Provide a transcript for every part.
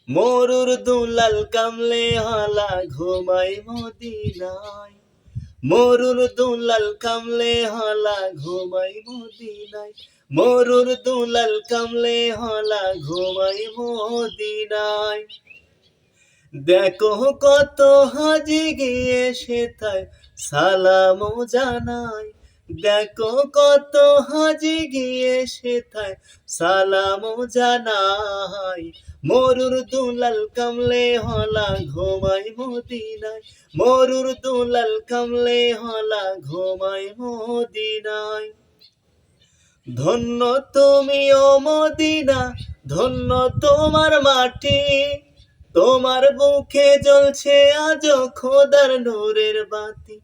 মরুর দুলাল কামলে হালা ঘুমাই মদিনায়। মরুর দুলাল কামলে হালা ঘুমাই মদিনায়। মরুর দুলাল কামলে হালা ঘুমাই মদিনায়। দেখো কত হাজি গিয়ে সেথায় সালাম জানাই। দেখো কত হাজি গিয়ে সেথায় সালাম জানাই। মরুর দুলাল কামলে হলা ঘুমাই মদিনায়। মরুর দুলাল কামলে হলা ঘুমাই মদিনায়। ধন্য তুমি ও মদিনা, ধন্য তোমার মাটি। তোমার বুকে জ্বলছে আজো খোদার নূরের বাতি।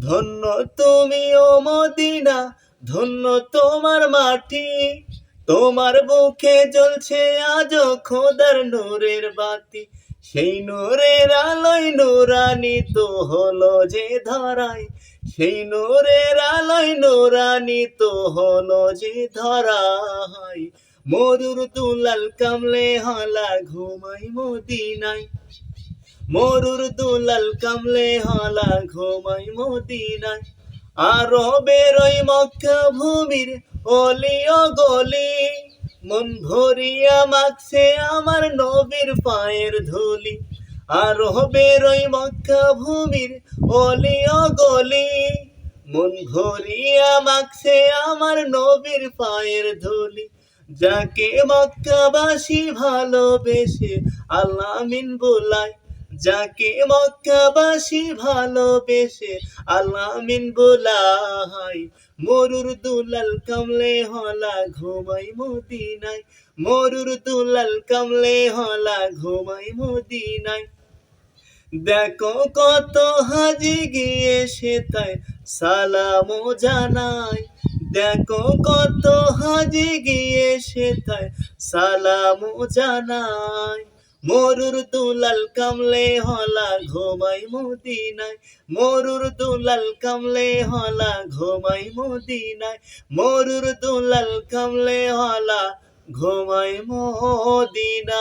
ধন্য তুমি ও মদিনা, ধন্য তোমার মাটি। তোমার বুকে জ্বলছে আজো খোদার নূরের বাতি। সেই নূরের আলোয় নূরান্বিত হলো যে ধরায়। সেই নূরের আলোয় নূরান্বিত হলো যে ধরায়। মরুর দুলাল কামলে হালা ঘুমাই মদিনায়। মরুর দুলাল কামলে হালা ঘুমাই মদিনায়। আরো বেরোই মক্কা ভূমির অলি ও গলি। মন ভরিয়া মাখছে আমার নবীর পায়ের ধুলি। আরো বেরোই মক্কা ভূমির অলি ও গলি। মন ভরিয়া মাখছে আমার নবীর পায়ের ধুলি। যাকে মক্কাবাসী ভালোবেসে আল্লাহ আমিন বুলায়। যাকে মক্কাবাসী ভালোবেসে আল্লাহ আমিন বুলায়। মরুর দুলাল কামলে হলা ঘুমাই মদিনায়। মরুর দুলাল কামলে হলা ঘুমাই মদিনায়। দেখো কত হাজি গিয়ে সেথায় সালাম জানাই। দেখো কত হাজি গিয়ে সেথায় সালাম জানাই। মরুর দুলাল কামলে হলা ঘুমাই মদিনায়। মরুর দুলাল কামলে হলা ঘুমাই মদিনায়। মরুর দুলাল কামলে হলা ঘুমাই মদিনায়।